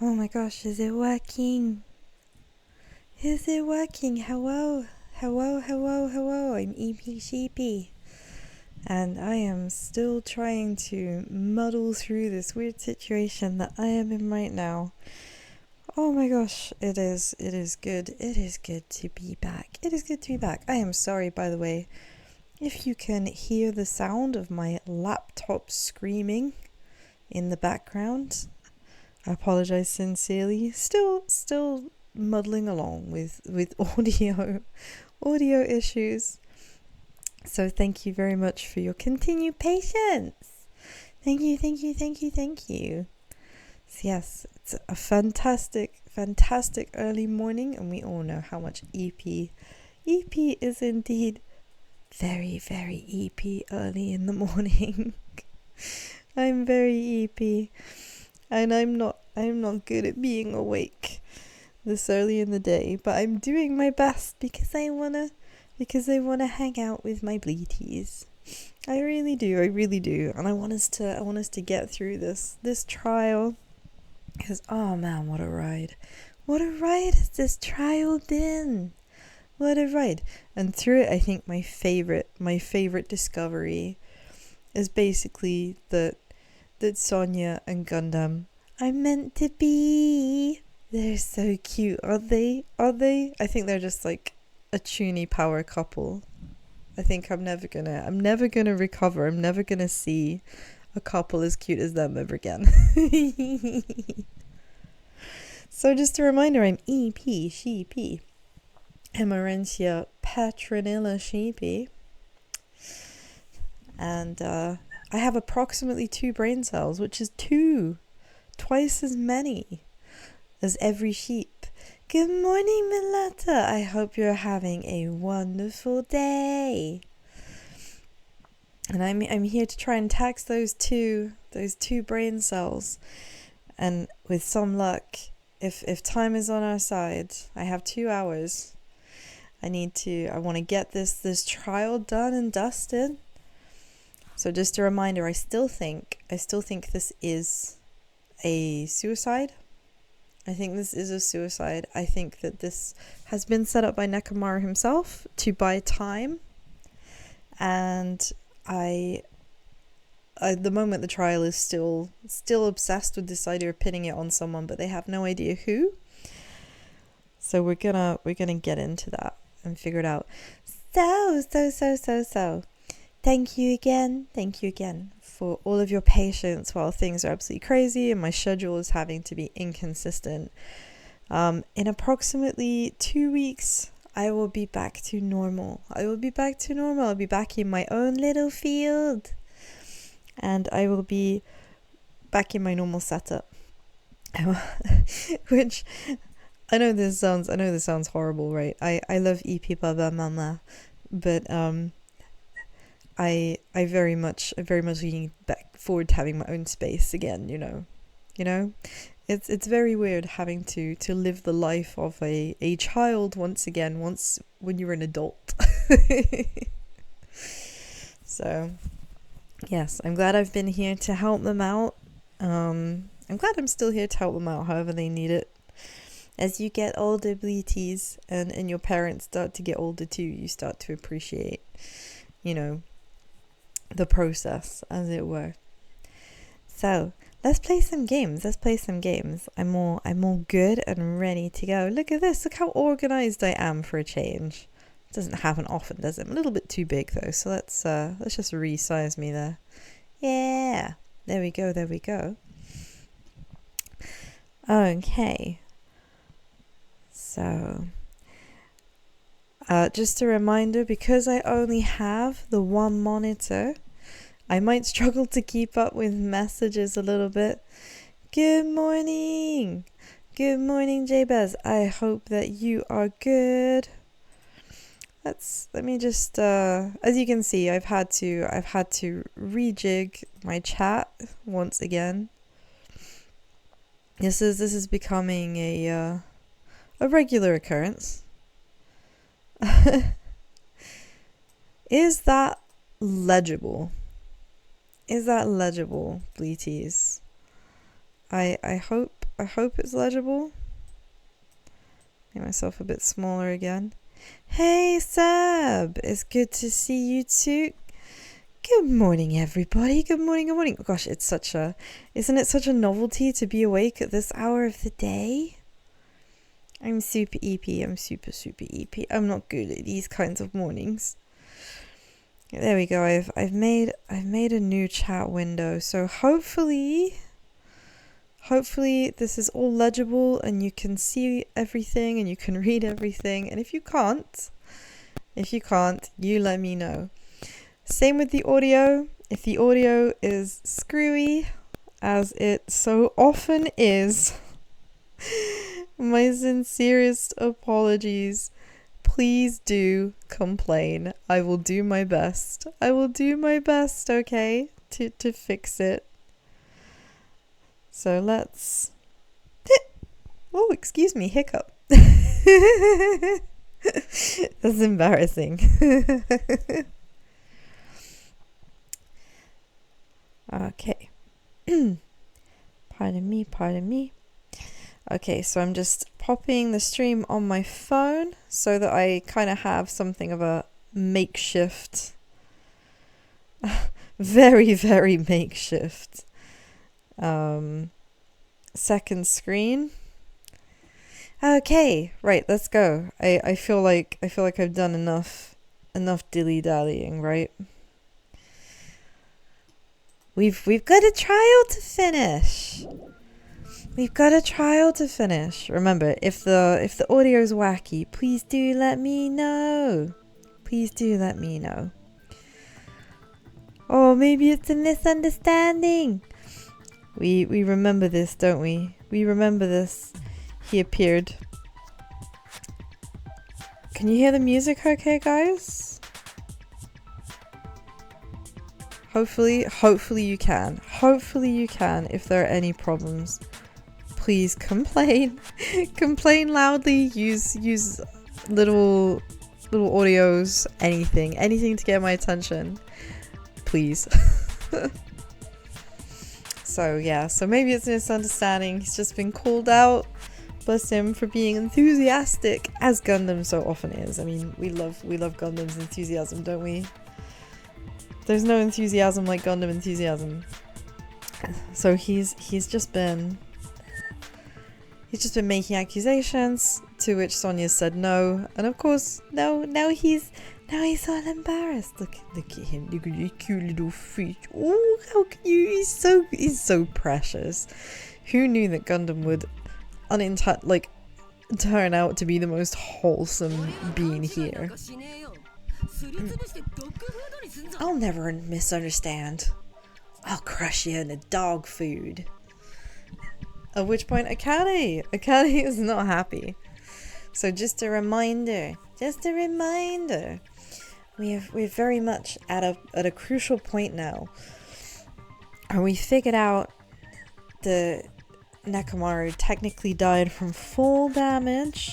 Oh my gosh, is it working? Is it working? Hello? Hello, hello, hello. I'm EP Sheepy. And I am still trying to muddle through this weird situation that I am in right now. Oh my gosh, it is good. It is good to be back. It is good to be back. I am sorry, by the way, if you can hear the sound of my laptop screaming in the background. I apologize sincerely. Still muddling along with audio issues. So thank you very much for your continued patience. Thank you. So yes, it's a fantastic early morning, and we all know how much EP is indeed very EP early in the morning. I'm very EP, and I'm not good at being awake this early in the day, but I'm doing my best because I wanna hang out with my bleaties. I really do, and I want us to get through this trial, because oh man, what a ride has this trial been. What a ride. And through it, I think my favorite discovery is basically that Sonya and Gundam are meant to be. They're so cute, aren't they? I think they're just like a chuny power couple. I think I'm never gonna recover. I'm never gonna see a couple as cute as them ever again. So just a reminder, I'm EP Sheepy, Amarantia Petronilla Sheepy, and I have approximately 2 brain cells, which is twice as many as every sheep. Good morning, Milata. I hope you're having a wonderful day. And I'm here to try and tax those two brain cells. And with some luck, if time is on our side, I have 2 hours. I want to get this trial done and dusted. So just a reminder, I still think this is a suicide. I think this is a suicide. I think that this has been set up by Nekomaru himself to buy time. And at the moment, the trial is still obsessed with this idea of pinning it on someone, but they have no idea who. So we're gonna get into that and figure it out. So. Thank you again for all of your patience while things are absolutely crazy and my schedule is having to be inconsistent. In approximately 2 weeks, I will be back to normal. I'll be back in my own little field. And I will be back in my normal setup. Which, I know this sounds horrible, right? I love EP Baba Mama, but I very much looking back forward to having my own space again, you know. It's very weird having to live the life of a child once when you're an adult. So yes, I'm glad I've been here to help them out. I'm glad I'm still here to help them out however they need it. As you get older, bleaties, and your parents start to get older too, you start to appreciate, the process, as it were. So let's play some games. I'm all good and ready to go. Look at this. Look how organized I am for a change. It doesn't happen often, does it? I'm a little bit too big though, so let's just resize me there. Yeah, there we go. Okay. So just a reminder, because I only have the one monitor, I might struggle to keep up with messages a little bit. Good morning, Jabez. I hope that you are good. Let me just as you can see, I've had to rejig my chat once again. This is becoming a regular occurrence. Is that legible? Bleaties? I hope hope it's legible. Make myself a bit smaller again. Hey Seb, it's good to see you too. Good morning everybody. Good morning, good morning. Oh gosh, isn't it such a novelty to be awake at this hour of the day? I'm super EP. I'm super EP. I'm not good at these kinds of mornings. There we go. I've made a new chat window. So hopefully this is all legible and you can see everything and you can read everything. And if you can't, you let me know. Same with the audio. If the audio is screwy, as it so often is, my sincerest apologies. Please do complain. I will do my best. Okay, to fix it. So let's... Oh, excuse me, hiccup. That's embarrassing. Okay. Pardon me. Okay, so I'm just popping the stream on my phone so that I kind of have something of a makeshift, very, very makeshift second screen. Okay, right, let's go. I feel like I've done enough dilly-dallying, right? We've got a trial to finish. Remember, if the audio is wacky, please do let me know. Oh, maybe it's a misunderstanding. We remember this, don't we? We remember this. He appeared. Can you hear the music okay, guys? Hopefully you can. If there are any problems, please complain. Complain loudly. Use little audios. Anything to get my attention. Please. So maybe it's a misunderstanding. He's just been called out. Bless him for being enthusiastic, as Gundam so often is. I mean, we love Gundam's enthusiasm, don't we? There's no enthusiasm like Gundam enthusiasm. So he's just been making accusations, to which Sonia said no, and of course now he's all embarrassed. Look at him, look at his cute little feet. Oh, how cute! He's so precious. Who knew that Gundam would turn out to be the most wholesome being here? I'll never misunderstand. I'll crush you in the dog food. At which point Akane is not happy. So just a reminder. We're very much at a crucial point now. And we figured out that Nekomaru technically died from fall damage,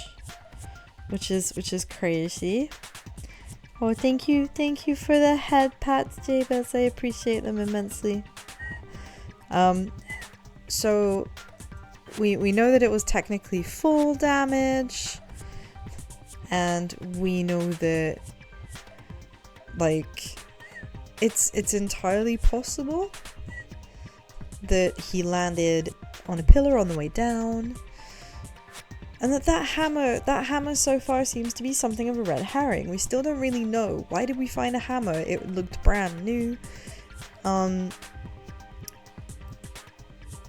which is crazy. Oh, thank you for the head pats, Jabez. I appreciate them immensely. So we know that it was technically full damage, and we know that it's entirely possible that he landed on a pillar on the way down. And that hammer so far seems to be something of a red herring. We still don't really know. Why did we find a hammer? It looked brand new.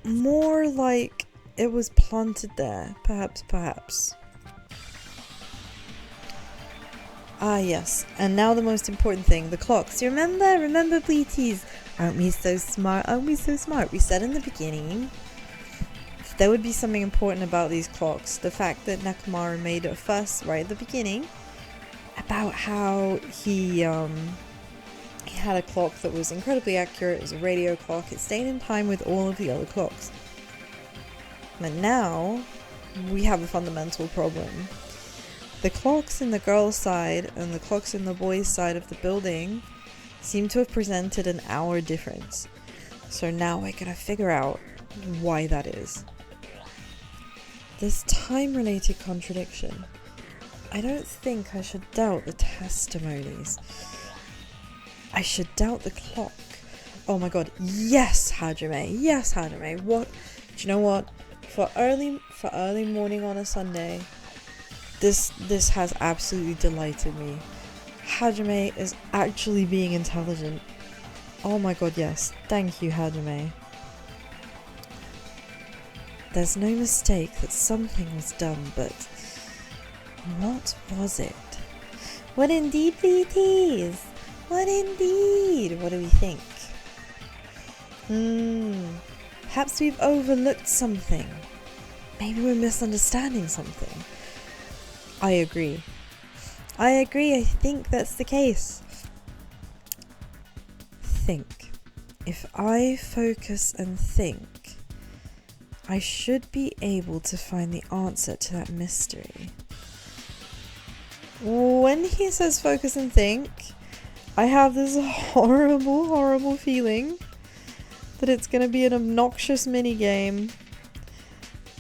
More like it was planted there. Perhaps. Ah, yes. And now the most important thing, the clocks. You remember, Bleaties? Aren't we so smart? We said in the beginning there would be something important about these clocks. The fact that Nekomaru made a fuss right at the beginning about how he had a clock that was incredibly accurate. It was a radio clock. It stayed in time with all of the other clocks. But now we have a fundamental problem. The clocks in the girls' side and the clocks in the boys' side of the building seem to have presented an hour difference. So now we're gonna figure out why that is. This time-related contradiction. I don't think I should doubt the testimonies. I should doubt the clock. Oh my god, yes, Hajime, yes, Hajime. What? Do you know what? For early morning on a Sunday, this has absolutely delighted me. Hajime is actually being intelligent. Oh my god, yes. Thank you, Hajime. There's no mistake that something was done, but what was it? What indeed, BTs? What indeed? What do we think? Perhaps we've overlooked something. Maybe we're misunderstanding something. I agree. I think that's the case. Think. If I focus and think, I should be able to find the answer to that mystery. When he says focus and think, I have this horrible feeling that it's going to be an obnoxious minigame.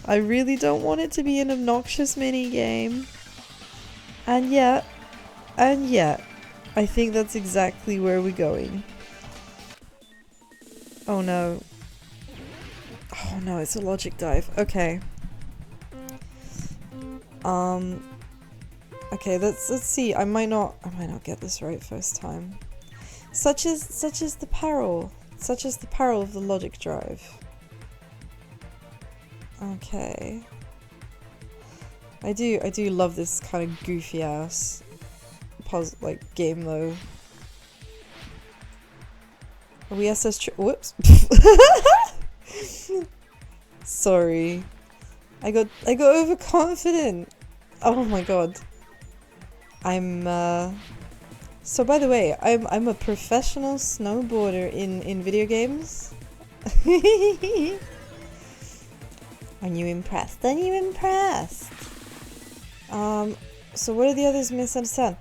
I really don't want it to be an obnoxious minigame. And yet, I think that's exactly where we're going. Oh no. Oh no, it's a logic dive. Okay. Okay, let's see. I might not get this right first time. Such is the peril. Such is the peril of the logic drive. Okay. I do love this kind of goofy ass game though. Are we whoops. Sorry. I got overconfident. Oh my god. So by the way, I'm a professional snowboarder in video games. Aren't you impressed? Aren't you impressed? So what do the others misunderstand?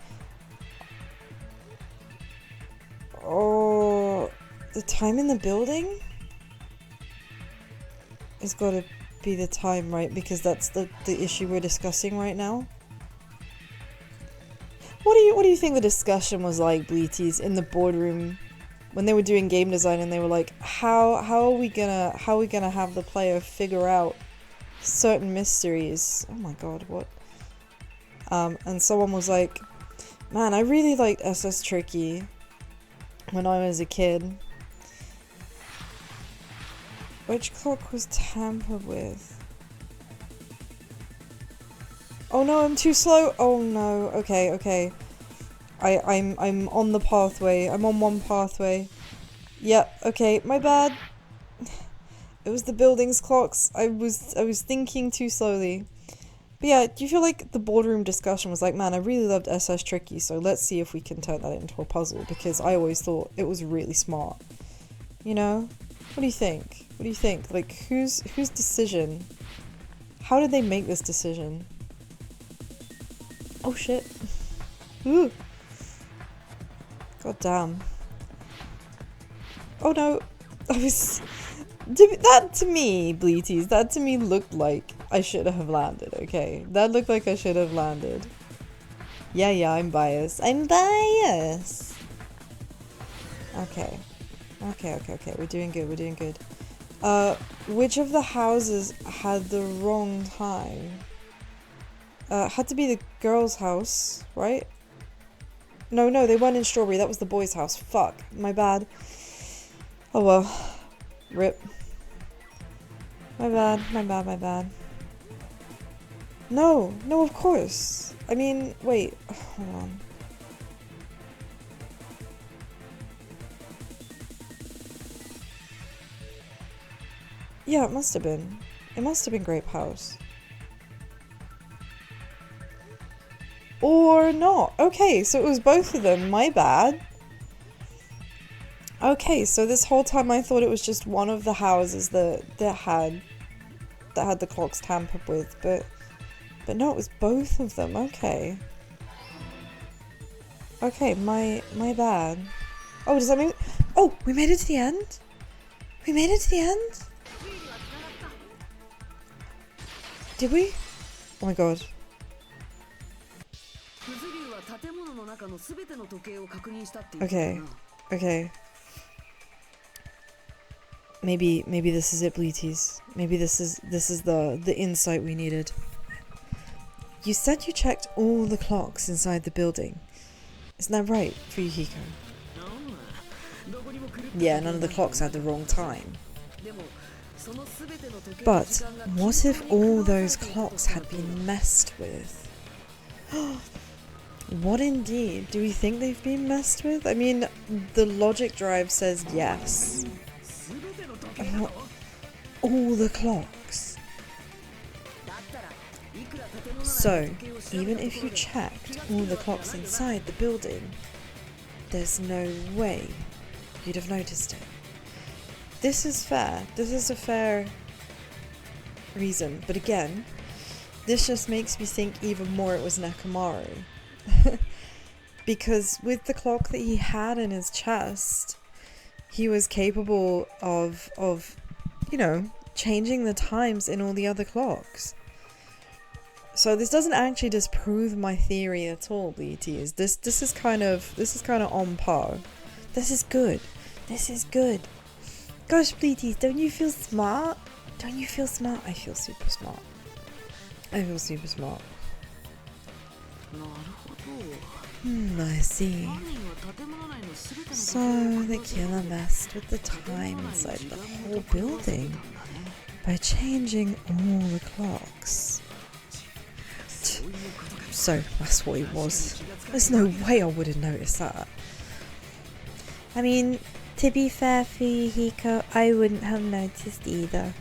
Oh, the time in the building? It's gotta be the time, right? Because that's the issue we're discussing right now. What do you think the discussion was like, Bleaties, in the boardroom when they were doing game design and they were like, how are we gonna have the player figure out certain mysteries? Oh my god, what? And someone was like, man, I really liked SS Tricky when I was a kid. Which clock was tampered with? Oh no, I'm too slow. Oh no. Okay. I'm on the pathway. I'm on one pathway. Yep. Okay, my bad. It was the building's clocks. I was thinking too slowly. But yeah, do you feel like the boardroom discussion was like, man, I really loved SS Tricky, so let's see if we can turn that into a puzzle, because I always thought it was really smart. You know? What do you think? What do you think? Like, whose decision? How did they make this decision? Oh shit. Ooh. God damn. Oh no. That to me, Bleaties, that to me looked like I should have landed, okay? That looked like I should have landed. Yeah, I'm biased. I'm biased! Okay. We're doing good. Which of the houses had the wrong time? Had to be the girl's house, right? No, they weren't in Strawberry. That was the boy's house. Fuck. My bad. Oh well. Rip. My bad. No, of course. I mean, wait. Hold on. Yeah, it must have been. It must have been Grape House. Or not. Okay, so it was both of them. My bad. Okay, so this whole time I thought it was just one of the houses that had the clocks tampered with, but no, it was both of them. Okay. Okay, my bad. Oh, does that mean? Oh, we made it to the end. We made it to the end. Did we? Oh my god. Okay. Okay. Maybe this is it, Bleaties. Maybe this is the insight we needed. You said you checked all the clocks inside the building. Isn't that right, Fuyuhiko? Yeah, none of the clocks had the wrong time. But what if all those clocks had been messed with? What indeed? Do we think they've been messed with? I mean, the logic drive says yes. All the clocks. So, even if you checked all the clocks inside the building, there's no way you'd have noticed it. This is fair. This is a fair reason. But again, this just makes me think even more it was Nekomaru. Because with the clock that he had in his chest, he was capable of you know, changing the times in all the other clocks. So this doesn't actually disprove my theory at all, BTs. This is kind of on par. This is good. This is good. Gosh, BTs, don't you feel smart? Don't you feel smart? I feel super smart. I feel super smart. I see. So the killer messed with the time inside the whole building by changing all the clocks. So that's what it was. There's no way I would have noticed that. I mean, to be fair, Fuyuhiko, I wouldn't have noticed either.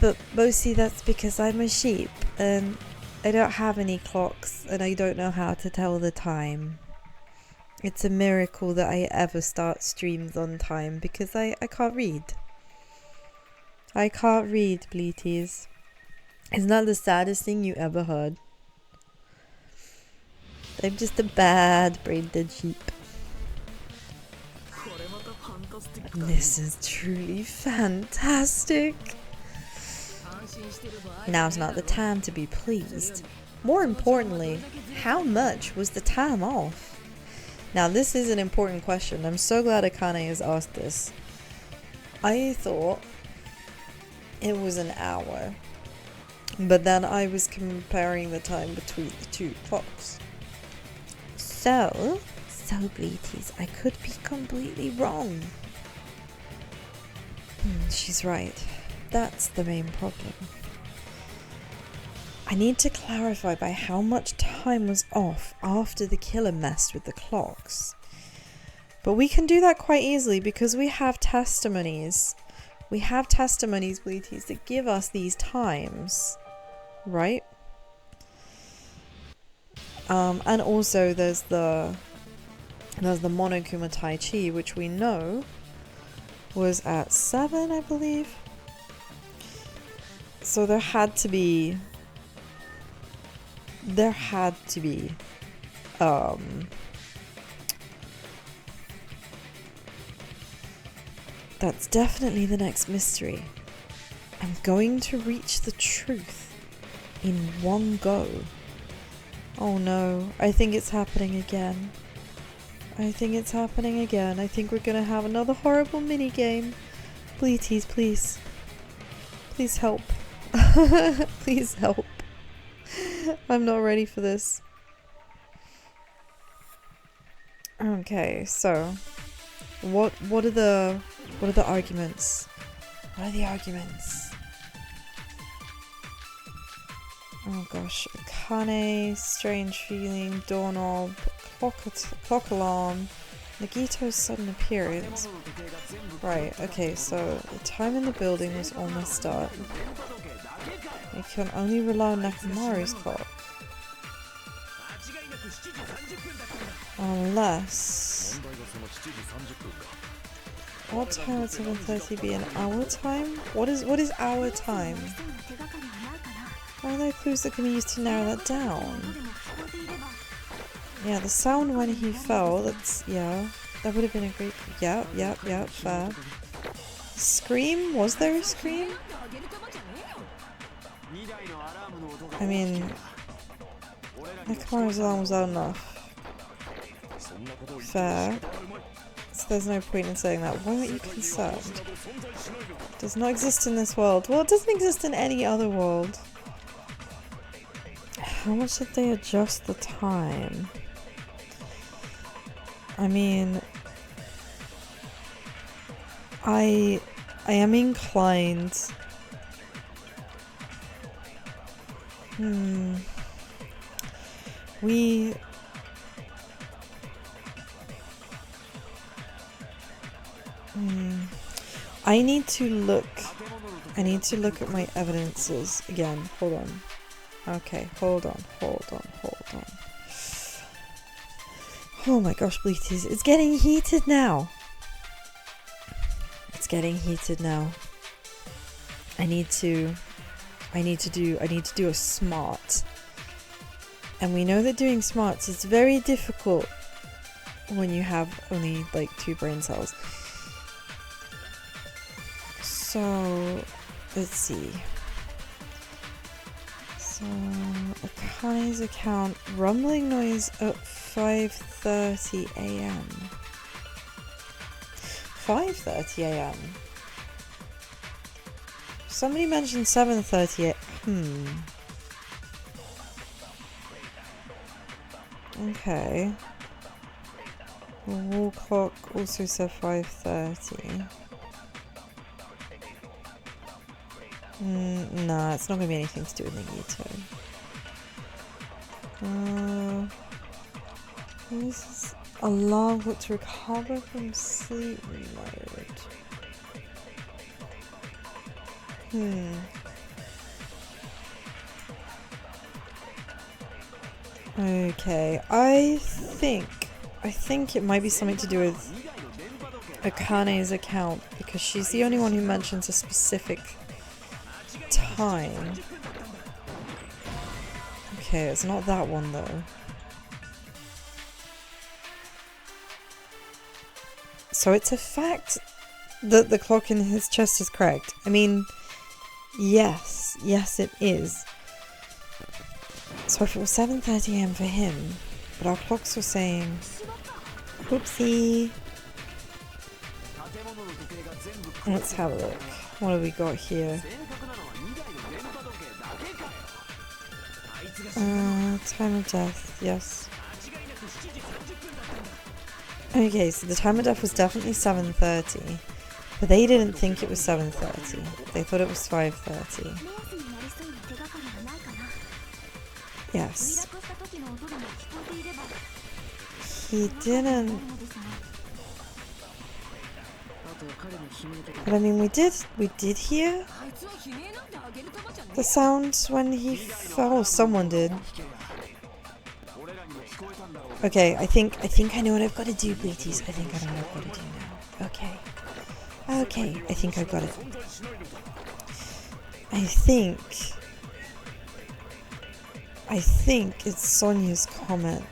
But mostly that's because I'm a sheep and I don't have any clocks and I don't know how to tell the time. It's a miracle that I ever start streams on time because I can't read. I can't read, Bleaties. Isn't that the saddest thing you ever heard? I'm just a bad brain-dead sheep. This is truly fantastic. Now's not the time to be pleased. More importantly, how much was the time off? Now this is an important question. I'm so glad Akane has asked this. I thought it was an hour, but then I was comparing the time between the two clocks. So Bleaties, I could be completely wrong. She's right. That's the main problem. I need to clarify by how much time was off after the killer messed with the clocks. But we can do that quite easily because we have testimonies. We have testimonies, Bleaties, that give us these times. Right? And also there's the Monokuma Tai Chi, which we know was at 7, I believe. So there had to be that's definitely the next mystery. I'm going to reach the truth in one go. Oh no, I think it's happening again. I think it's happening again. I think we're gonna have another horrible minigame. Bleaties, please. Please help. Please help. I'm not ready for this. Okay, so what are the arguments? What are the arguments? Oh gosh, Akane, strange feeling, doorknob, clock alarm, Nagito's sudden appearance. Right, okay, so the time in the building was almost start. We can only rely on Nekomaru's clock. Unless... What time would 7:30 be? An hour time? What is our time? Are there clues that can be used to narrow that down? Yeah, the sound when he fell, that's, yeah, that would have been a great, yeah, fair. Scream? Was there a scream? I mean, Nakamaru's alarm was loud enough. Fair. So there's no point in saying that. Why aren't you concerned? It does not exist in this world. Well, it doesn't exist in any other world. How much did they adjust the time? I mean, I am inclined. I need to look at my evidences again. Hold on. Okay, hold on. Oh my gosh, bleaties. It's getting heated now. I need to do a smart. And we know that doing smarts is very difficult when you have only like 2 brain cells. So, let's see. So, Akane's account, rumbling noise at 5:30 AM. 5:30 AM. Somebody mentioned 7:30 AM. Okay. The wall clock also said 5:30. Nah, it's not going to be anything to do with Nagito. This is alarm clock to recover from sleep mode. Okay, I think it might be something to do with Akane's account, because she's the only one who mentions a specific time. Okay, it's not that one though. So it's a fact that the clock in his chest is correct. I mean, yes it is. So if it was 7:30 AM for him, but our clocks were saying, whoopsie. Let's have a look. What have we got here? Time of death, yes. Okay, so the time of death was definitely 7:30, but they didn't think it was 7:30. They thought it was 5:30. Yes. He didn't. But I mean, we did hear the sounds when he fell. Someone did. Okay, I think I know what I've got to do, bleaties. I think I know what I've got to do now. Okay, I think I've got it. I think it's Sonia's comment.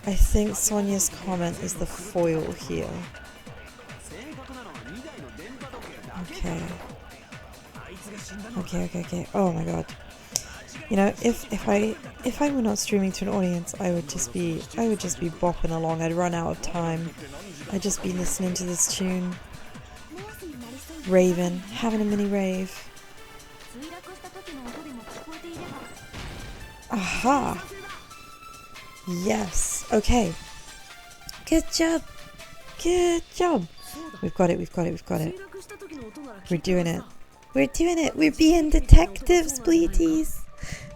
I think Sonia's comment is the foil here. Okay. Oh my god. You know, if I were not streaming to an audience, I would just be bopping along. I'd run out of time. I'd just be listening to this tune, raving, having a mini rave. Aha! Yes. Okay. Good job. We've got it. We're doing it. We're being detectives, bleaties.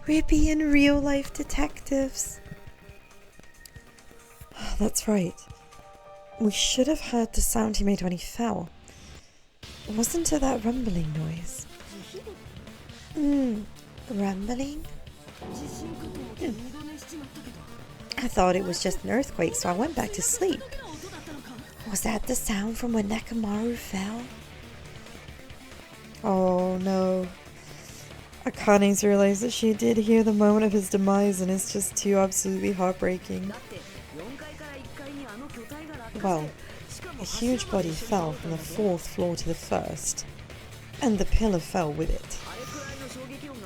We're being real life detectives. That's right. We should have heard the sound he made when he fell. Wasn't it that rumbling noise? Rumbling? I thought it was just an earthquake, so I went back to sleep. Was that the sound from when Nakamaru fell? Oh no. Akane's realized that she did hear the moment of his demise, and it's just too absolutely heartbreaking. Well, a huge body fell from the 4th floor to the 1st, and the pillar fell with it.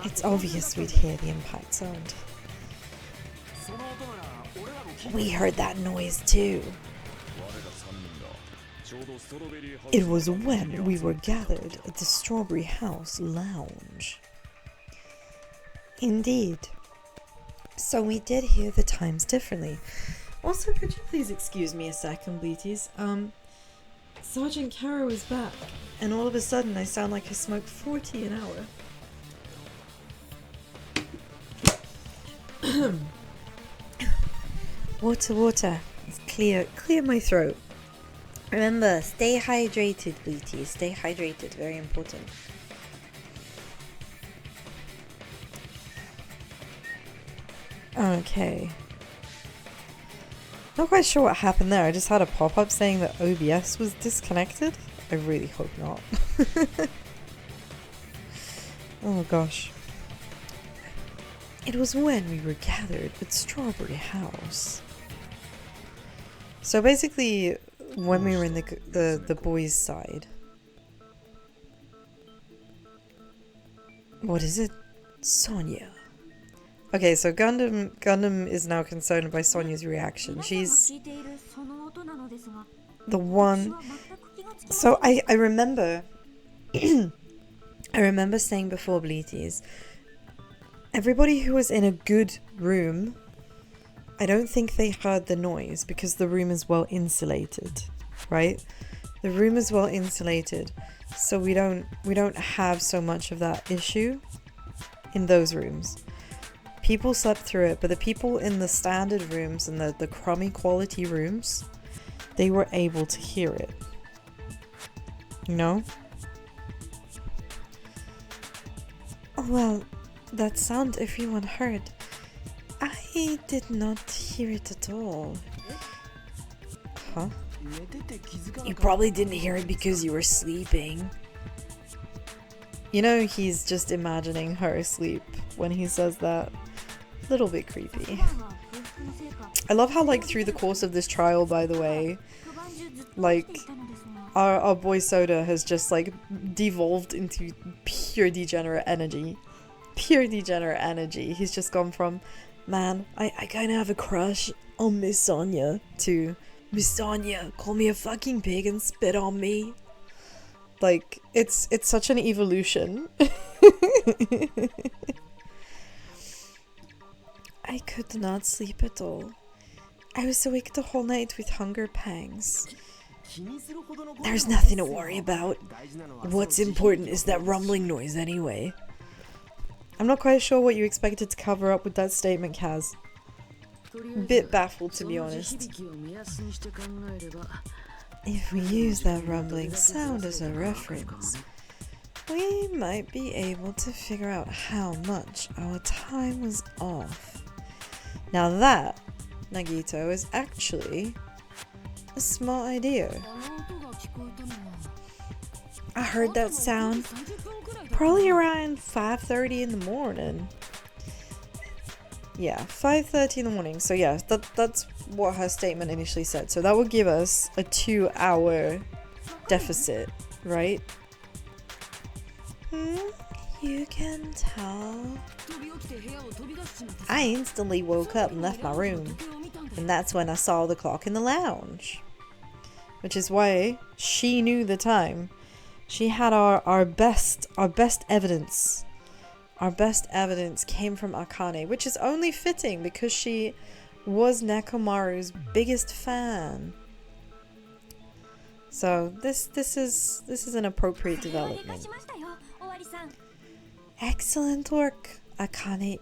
It's obvious we'd hear the impact sound. We heard that noise too. It was when we were gathered at the Strawberry House Lounge. Indeed. So we did hear the times differently. Also, could you please excuse me a second, Bleaties? Sergeant Kara was back, and all of a sudden I sound like I smoked 40 an hour. Water. It's clear my throat. Remember, stay hydrated, Bleaties. Stay hydrated, very important. Okay. Not quite sure what happened there. I just had a pop-up saying that OBS was disconnected. I really hope not. Oh gosh. It was when we were gathered at Strawberry House. So basically, when we were in the boys' side. What is it? Sonia. Okay, so Gundam is now concerned by Sonia's reaction. She's the one. So I remember I remember saying before, Bleaties, everybody who was in a good room, I don't think they heard the noise because the room is well insulated, right? The room is well insulated, so we don't have so much of that issue in those rooms. People slept through it, but the people in the standard rooms and the crummy quality rooms, they were able to hear it. You know? Well, that sound everyone heard, I did not hear it at all. Huh? You probably didn't hear it because you were sleeping. You know, he's just imagining her asleep when he says that. Little bit creepy. I love how, like, through the course of this trial, by the way, like, our boy Soda has just, like, devolved into pure degenerate energy. Pure degenerate energy. He's just gone from, man, I kind of have a crush on Miss Sonia, to, Miss Sonia, call me a fucking pig and spit on me. Like, it's such an evolution. I could not sleep at all. I was awake the whole night with hunger pangs. There's nothing to worry about. What's important is that rumbling noise anyway. I'm not quite sure what you expected to cover up with that statement, Kaz. Bit baffled, to be honest. If we use that rumbling sound as a reference, we might be able to figure out how much our time was off. Now that, Nagito, is actually a smart idea. I heard that sound probably around 5:30 in the morning. Yeah, 5:30 in the morning. So yeah, that's what her statement initially said. So that would give us a 2-hour deficit, right? You can tell. I instantly woke up and left my room, and that's when I saw the clock in the lounge. Which is why she knew the time. She had our best evidence. Our best evidence came from Akane, which is only fitting because she was Nekomaru's biggest fan. So this is an appropriate development. Excellent work, Akane.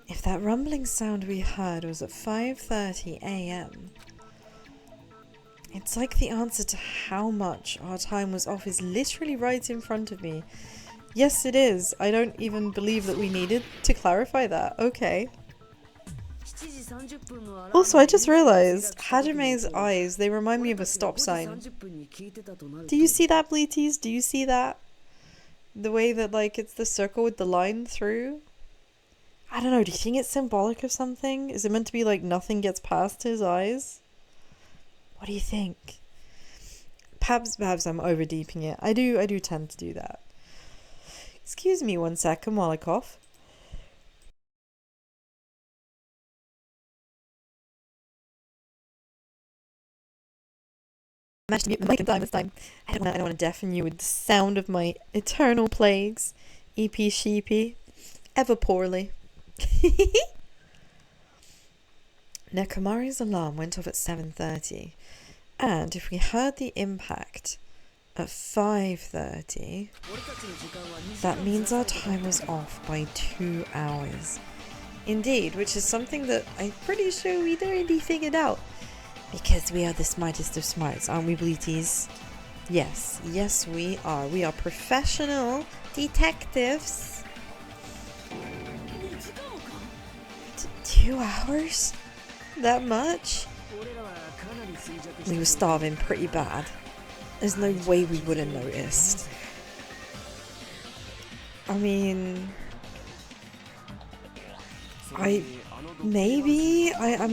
If that rumbling sound we heard was at 5:30 AM, it's like the answer to how much our time was off is literally right in front of me. Yes, it is. I don't even believe that we needed to clarify that. Okay. Also, I just realized Hajame's eyes, they remind me of a stop sign. Do you see that, Bleaties? Do you see that? The way that, like, it's the circle with the line through? I don't know, do you think it's symbolic of something? Is it meant to be like nothing gets past his eyes? What do you think? Perhaps I'm over-deeping it. I do tend to do that. Excuse me 1 second while I cough. I managed to mute the mic in time this time. I don't want to deafen you with the sound of my eternal plagues. EP sheepy. Ever poorly. Nekomaru's alarm went off at 7:30. And if we heard the impact at 5:30, that means our time was off by 2 hours. Indeed, which is something that I'm pretty sure we'd already figured out. Because we are the smartest of smarts, aren't we, Bleaties? Yes, yes we are. We are professional detectives. 2 hours? That much? We were starving pretty bad. There's no way we would have noticed. I mean... I'm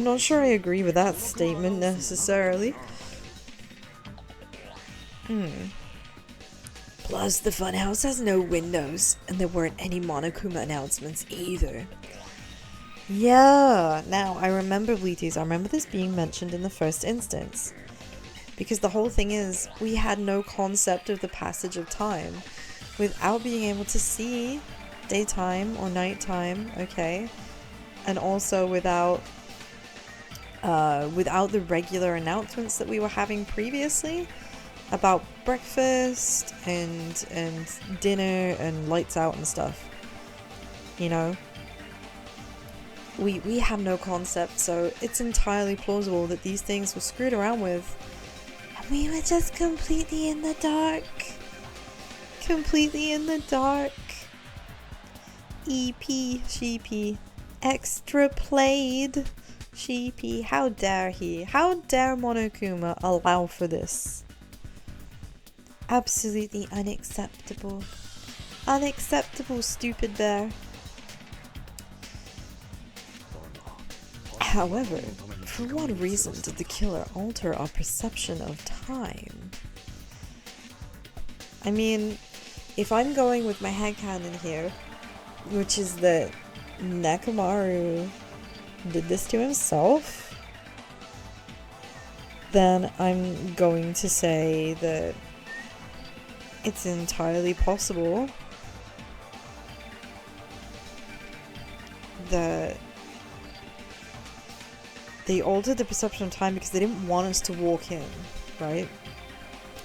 not sure I agree with that statement necessarily. Plus, the funhouse has no windows, and there weren't any Monokuma announcements either. Yeah, now I remember Bleaties, I remember this being mentioned in the first instance. Because the whole thing is, we had no concept of the passage of time without being able to see daytime or nighttime, okay? And also without the regular announcements that we were having previously about breakfast and dinner and lights out and stuff. You know? We have no concept, so it's entirely plausible that these things were screwed around with. And we were just completely in the dark. Completely in the dark. EP, sheepy. Extra played. Sheepy. How dare he? How dare Monokuma allow for this? Absolutely unacceptable. Unacceptable, stupid bear. However, for what reason did the killer alter our perception of time? I mean, if I'm going with my headcanon here, which is that Nekomaru did this to himself, then I'm going to say that it's entirely possible that they altered the perception of time because they didn't want us to walk in, right?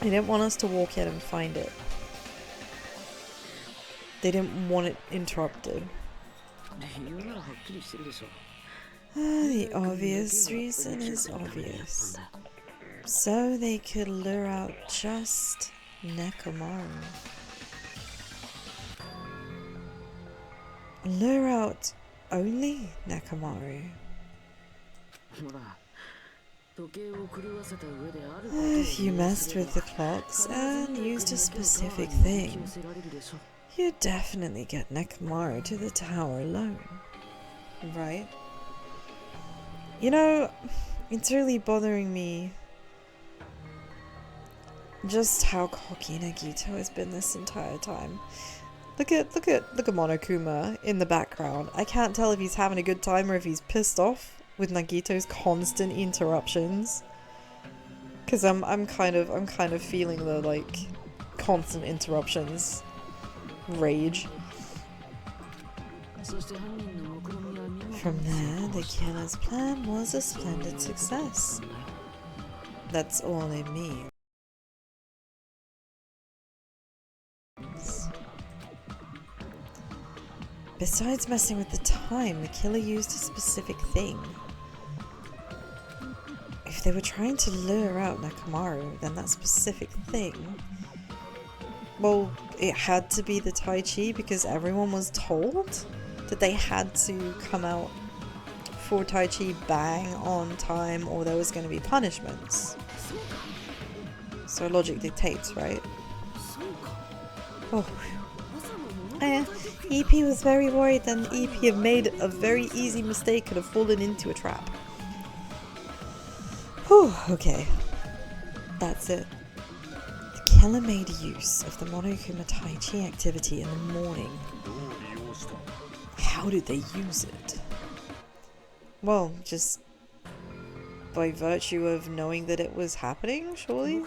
They didn't want us to walk in and find it. They didn't want it interrupted. The obvious reason is obvious. So they could lure out just Nekomaru. Lure out only Nekomaru. You messed with the clocks and used a specific thing. You definitely get Nekomaru to the tower alone. Right? You know, it's really bothering me just how cocky Nagito has been this entire time. Look at Monokuma in the background. I can't tell if he's having a good time or if he's pissed off with Nagito's constant interruptions. Cause I'm kind of feeling the like constant interruptions rage. From there, the killer's plan was a splendid success. That's all it means. Besides messing with the time, the killer used a specific thing. If they were trying to lure out Nekomaru, then that specific thing... Well, it had to be the Tai Chi because everyone was told that they had to come out for Tai Chi bang on time or there was going to be punishments. So logic dictates, right? Oh. EP was very worried that EP had made a very easy mistake and have fallen into a trap. Whew, okay. That's it. The killer made use of the Monokuma Tai Chi activity in the morning. How did they use it? Well, just by virtue of knowing that it was happening, surely?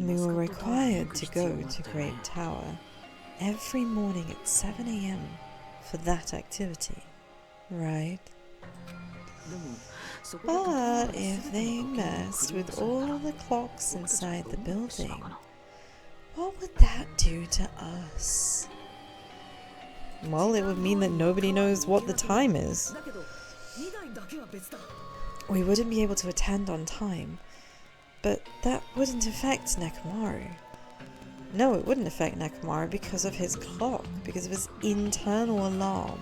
We were required to go to Great Tower every morning at 7 AM for that activity, right? But if they messed with all the clocks inside the building, what would that do to us? Well, it would mean that nobody knows what the time is. We wouldn't be able to attend on time, but that wouldn't affect Nekomaru. No, it wouldn't affect Nekomaru because of his clock, because of his internal alarm.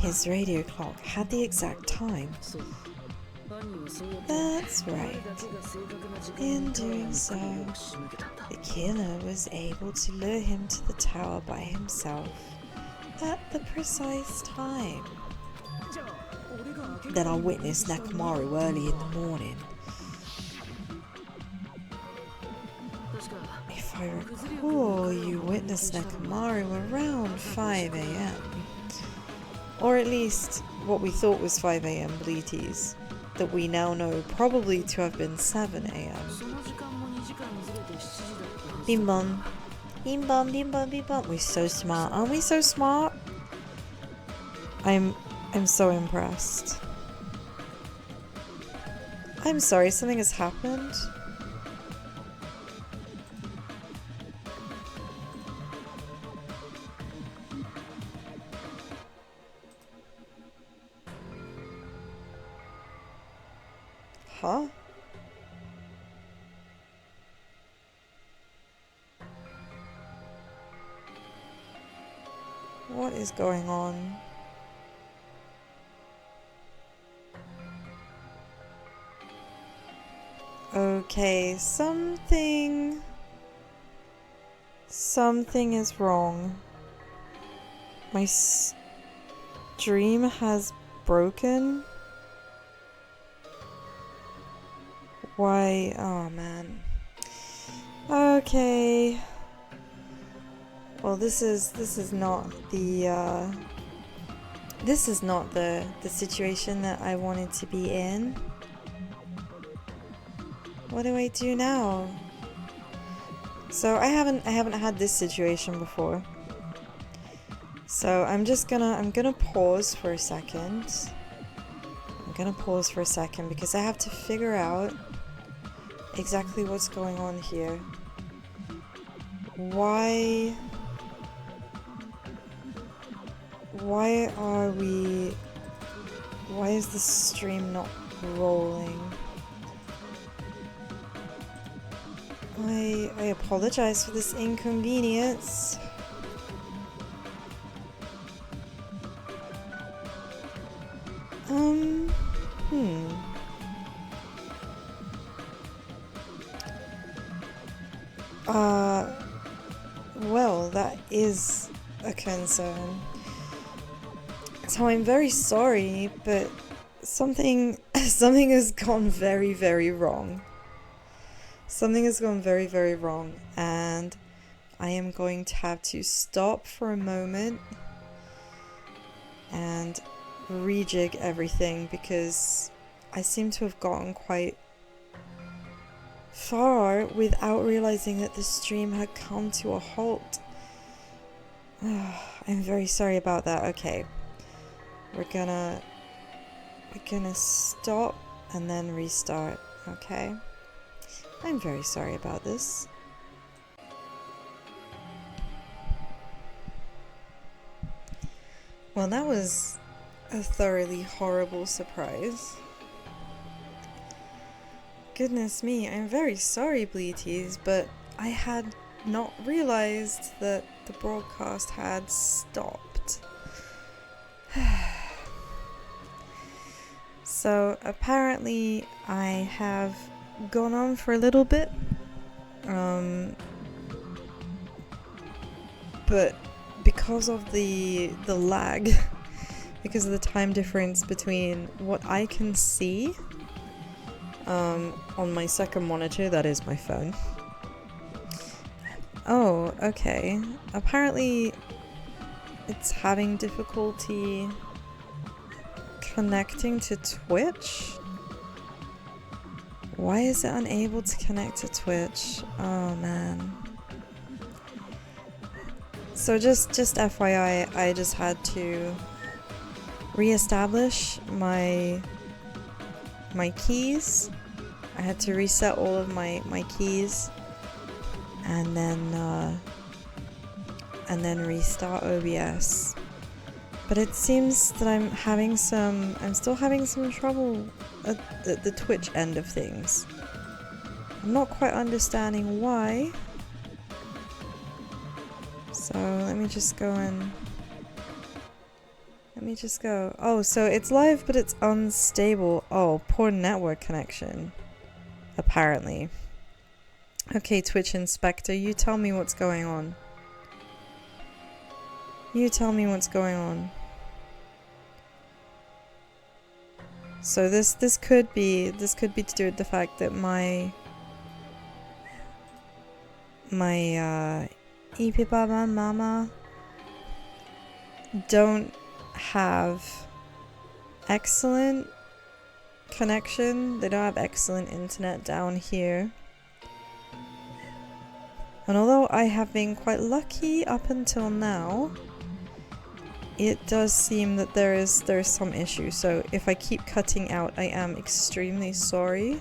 His radio clock had the exact time. That's right. In doing so, the killer was able to lure him to the tower by himself at the precise time. Then I witnessed Nekomaru early in the morning. If I recall, you witnessed Nekomaru around 5 AM. Or at least what we thought was 5 AM bleaties, that we now know probably to have been 7 AM. Bim bum. Bim bum, bim bum, bim bum. We're so smart. Aren't we so smart? I'm so impressed. I'm sorry, something has happened. Huh? What is going on? Okay, something is wrong. My stream has broken. Why? Oh man. Okay. Well, this is not the situation that I wanted to be in. What do I do now? So I haven't had this situation before. So I'm gonna pause for a second. I'm gonna pause for a second because I have to figure out exactly what's going on here. Why is the stream not rolling? I apologize for this inconvenience. Well, that is a concern. So I'm very sorry, but something has gone very, very wrong. Something has gone very, very wrong, and I am going to have to stop for a moment and rejig everything because I seem to have gotten quite far without realizing that the stream had come to a halt. I'm very sorry about that. Okay, we're gonna stop and then restart. Okay, I'm very sorry about this. Well, that was a thoroughly horrible surprise. Goodness me, I'm very sorry, Bleaties, but I had not realized that the broadcast had stopped. So apparently I have gone on for a little bit, but because of the lag, because of the time difference between what I can see on my second monitor, that is my phone. Oh, okay. Apparently it's having difficulty connecting to Twitch. Why is it unable to connect to Twitch? Oh man. So just FYI, I just had to re-establish my keys. I had to reset all of my keys and then restart OBS. But it seems that I'm still having some trouble at the Twitch end of things. I'm not quite understanding why. So let me just go. Oh, so it's live, but it's unstable. Oh, poor network connection. Apparently. Okay, Twitch Inspector, you tell me what's going on. You tell me what's going on. So this could be to do with the fact that my EEEEPPYYYY mama don't have excellent connection. They don't have excellent internet down here. And although I have been quite lucky up until now, it does seem that there is some issue. So if I keep cutting out, I am extremely sorry.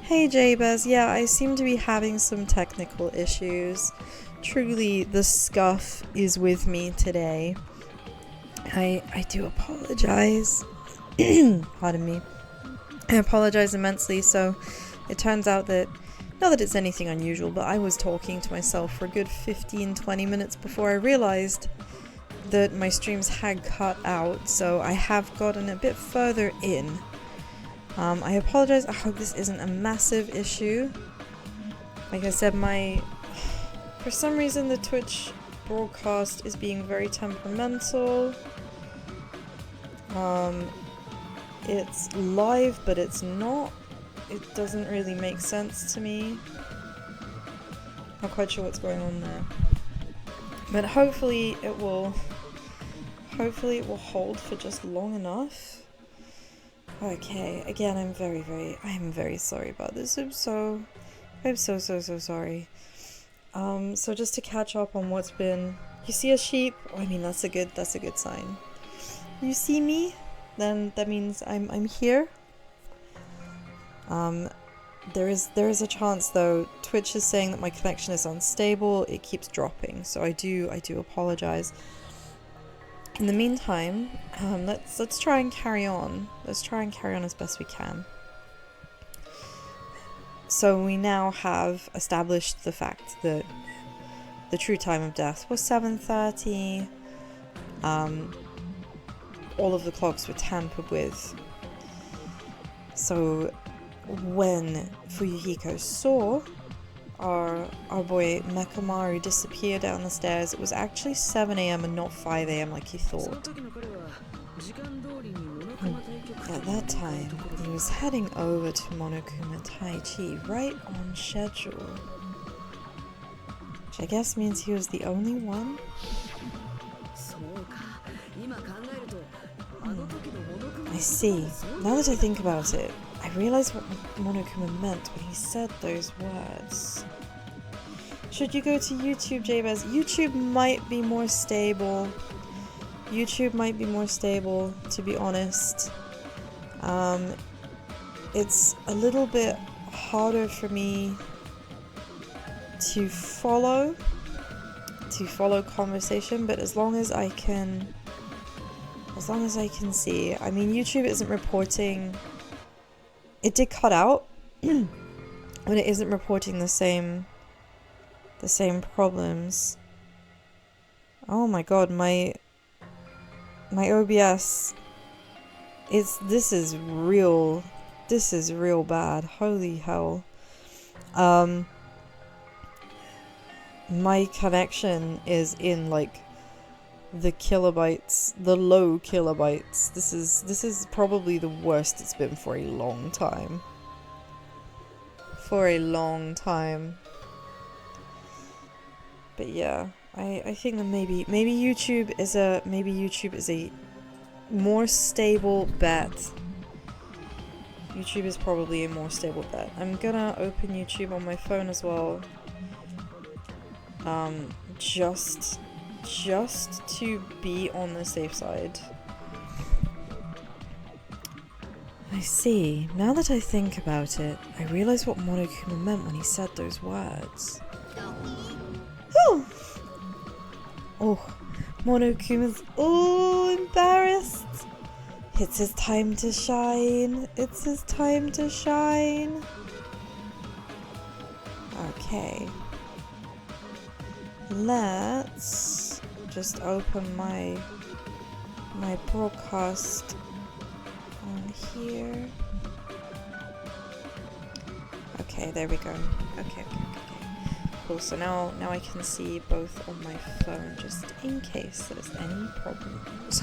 Hey Jabez, yeah, I seem to be having some technical issues. Truly, the scuff is with me today. I do apologize. Pardon me. I apologize immensely. So it turns out that, not that it's anything unusual, but I was talking to myself for a good 15-20 minutes before I realized that my streams had cut out, so I have gotten a bit further in. I apologize. I hope this isn't a massive issue. Like I said, for some reason the Twitch broadcast is being very temperamental. It's live, but it's not. It doesn't really make sense to me. Not quite sure what's going on there. But hopefully it will hold for just long enough. Okay, again, I am very sorry about this. I'm so sorry. So just to catch up on what's been, you see a sheep? Oh, I mean, that's a good sign. You see me? Then that means I'm here. There is a chance though. Twitch is saying that my connection is unstable. It keeps dropping, so I do apologize. In the meantime, let's try and carry on. Let's try and carry on as best we can. So we now have established the fact that the true time of death was 7:30. All of the clocks were tampered with. So when Fuyuhiko saw our boy Mekamaru disappear down the stairs, it was actually 7 AM and not 5 AM like he thought. At that time, he was heading over to Monokuma Taichi right on schedule. Which I guess means he was the only one? I see. Now that I think about it, I realize what Monokuma meant when he said those words. Should you go to YouTube, Jabez? YouTube might be more stable. To be honest. It's a little bit harder for me to follow conversation, but as long as I can see. I mean, YouTube isn't reporting. It did cut out, but it isn't reporting the same problems. Oh my god, my OBS this is real bad. Holy hell. My connection is in like the kilobytes, the low kilobytes. This is probably the worst it's been for a long time. For a long time. But yeah, I think that maybe YouTube is a more stable bet. YouTube is probably a more stable bet. I'm gonna open YouTube on my phone as well. Just to be on the safe side. I see. Now that I think about it, I realize what Monokuma meant when he said those words. Oh, Monokuma's all embarrassed. It's his time to shine. It's his time to shine. Okay. Let's just open my broadcast on here. Okay, there we go. Okay. Cool, so now I can see both on my phone, just in case there's any problems.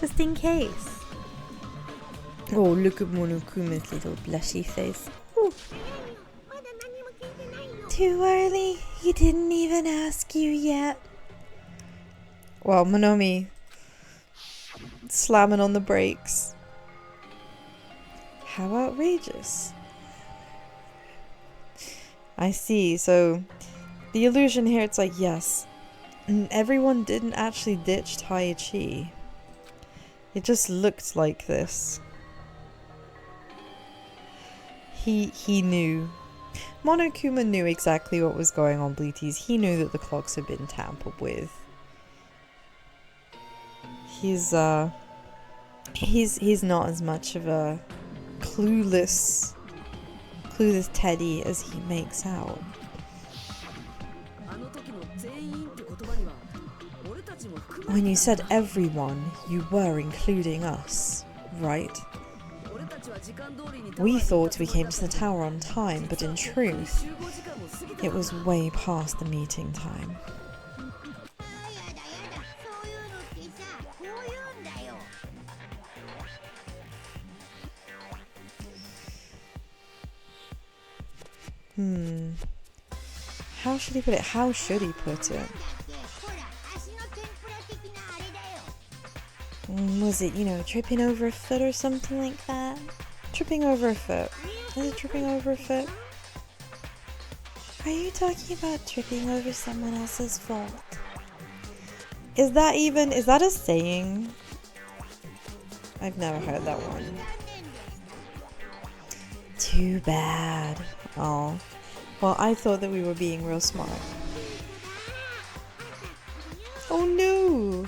Just in case. Oh, look at Monokuma's little blushy face. Ooh. Too early? He didn't even ask you yet. Wow, Monomi slamming on the brakes. How outrageous. I see, so the illusion here, it's like, yes, everyone didn't actually ditch Taichi. It just looked like this. He knew. Monokuma knew exactly what was going on, Bleaties. He knew that the clocks had been tampered with. He's not as much of a clueless Teddy as he makes out. When you said everyone, you were including us, right? We thought we came to the tower on time, but in truth, it was way past the meeting time. How should he put it? How should he put it? Was it, you know, tripping over a foot or something like that? Tripping over a foot. Is it tripping over a foot? Are you talking about tripping over someone else's fault? Is that a saying? I've never heard that one. Too bad. Oh. Well, I thought that we were being real smart. Oh no!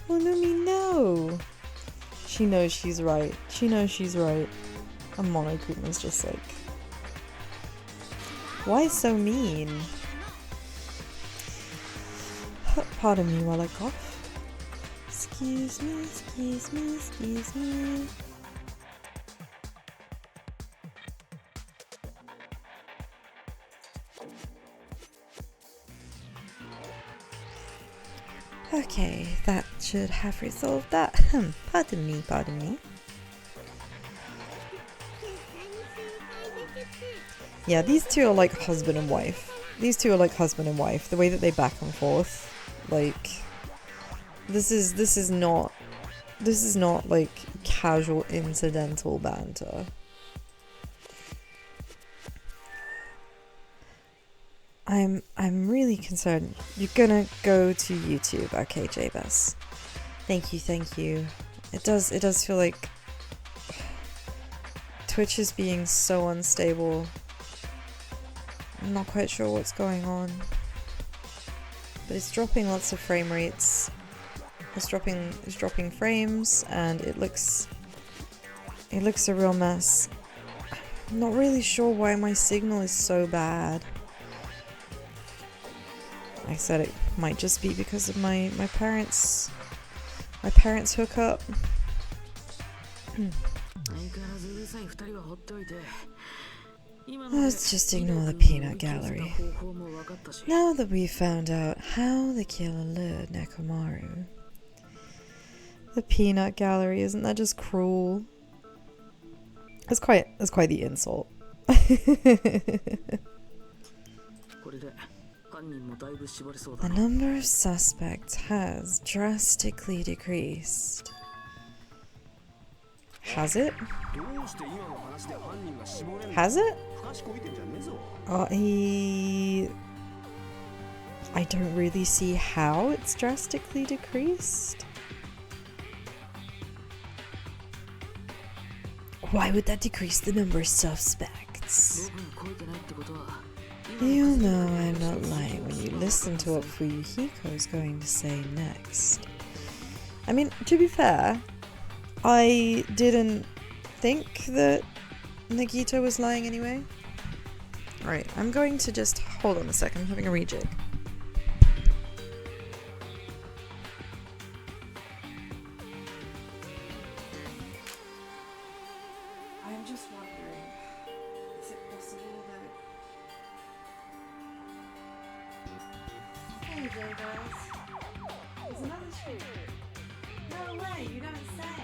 Oh no, me no! She knows she's right. She knows she's right. And Monokuma's just like, why so mean? Pardon me while I cough. Excuse me, excuse me, excuse me. Okay, that should have resolved that. Pardon me, pardon me. Yeah, these two are like husband and wife. These two are like husband and wife. The way that they back and forth, like, this is not like casual incidental banter. I'm really concerned. You're gonna go to YouTube, okay, Jabez. Thank you. It does feel like Twitch is being so unstable. I'm not quite sure what's going on. But it's dropping lots of frame rates. It's dropping frames, and it looks a real mess. I'm not really sure why my signal is so bad. I said it might just be because of my parents' hookup. Let's just ignore the peanut gallery. Now that we've found out how the killer lured Nekomaru. The peanut gallery, isn't that just cruel? That's quite the insult. The number of suspects has drastically decreased. Has it? Has it? I don't really see how it's drastically decreased. Why would that decrease the number of suspects? You'll know I'm not lying when you listen to what Fuyuhiko is going to say next. I mean, to be fair, I didn't think that Nagito was lying anyway. Right, I'm going to just... Hold on a second, I'm having a rejig. I'm just wondering, is it possible that... Hey there, guys. There's another sheep. No way, you don't say.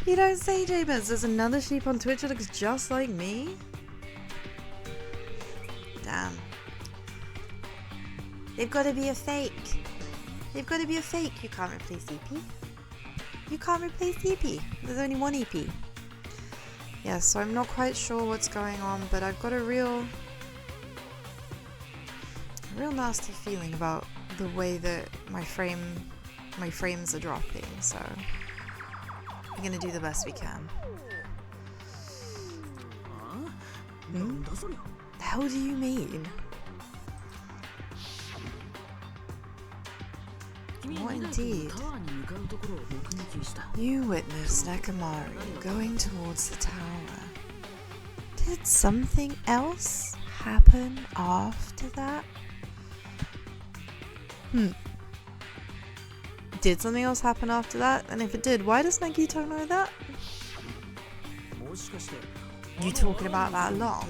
You don't say, Jabez. There's another sheep on Twitch that looks just like me? Damn. They've got to be a fake. They've got to be a fake. You can't replace EP. You can't replace EP. There's only one EP. Yeah, so I'm not quite sure what's going on, but I've got a real nasty feeling about the way that my frames are dropping, so we're gonna do the best we can. The hell do you mean? What indeed? You witnessed Nekomaru going towards the tower. Did something else happen after that? Did something else happen after that? And if it did, why does Nagito know that? You talking about that a lot?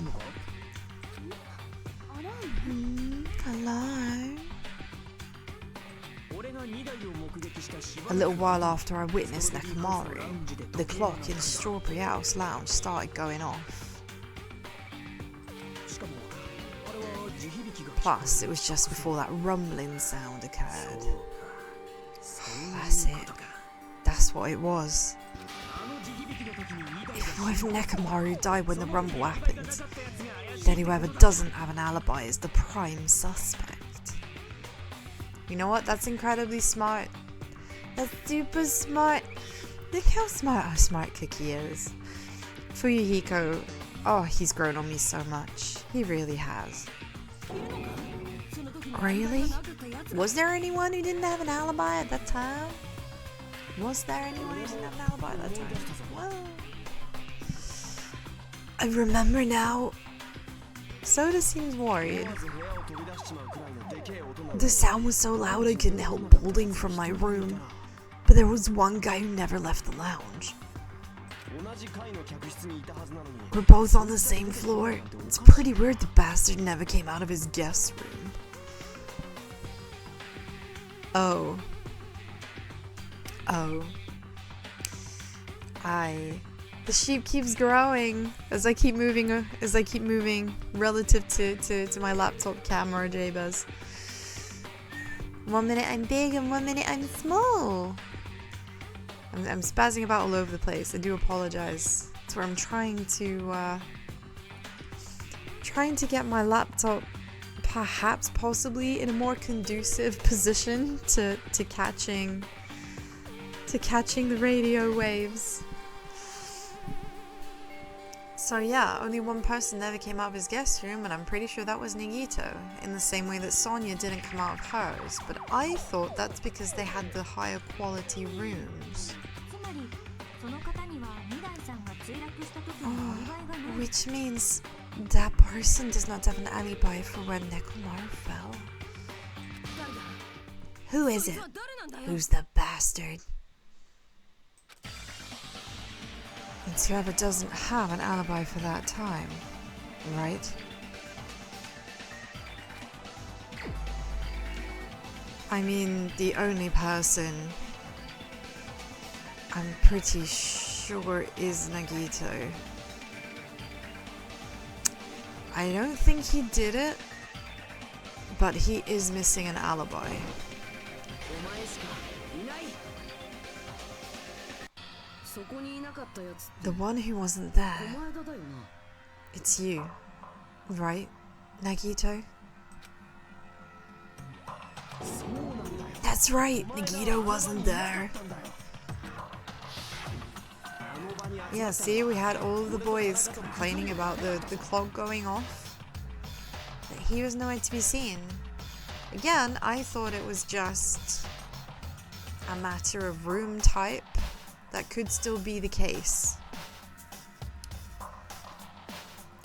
Hello? A little while after I witnessed Nekomaru, the clock in Strawberry House Lounge started going off. Plus, it was just before that rumbling sound occurred. That's it. That's what it was. What if Nekomaru died when the rumble happened? Then whoever doesn't have an alibi is the prime suspect. You know what? That's incredibly smart. That's super smart. Look how smart Cookie is. Fuyuhiko, oh, he's grown on me so much. He really has. Really? Was there anyone who didn't have an alibi at that time? Was there anyone who didn't have an alibi at that time? Well, I remember now. Soda seems worried. The sound was so loud I couldn't help bolting from my room. But there was one guy who never left the lounge. We're both on the same floor. It's pretty weird the bastard never came out of his guest room. Oh. The sheep keeps growing as I keep moving relative to my laptop camera, Jabez. 1 minute I'm big and 1 minute I'm small. I'm spazzing about all over the place. I do apologize. It's where I'm trying to get my laptop perhaps possibly in a more conducive position to catching the radio waves. So yeah, only one person never came out of his guest room, and I'm pretty sure that was Nagito, in the same way that Sonia didn't come out of hers, but I thought that's because they had the higher quality rooms. Oh, which means that person does not have an alibi for when Nekomaru fell. Who is it? Who's the bastard? means whoever doesn't have an alibi for that time, right? I mean, the only person I'm pretty sure is Nagito. I don't think he did it, but he is missing an alibi. The one who wasn't there. It's you, right, Nagito? That's right, Nagito wasn't there. Yeah, see, we had all of the boys complaining about the clock going off. But he was nowhere to be seen. Again, I thought it was just a matter of room type. That could still be the case.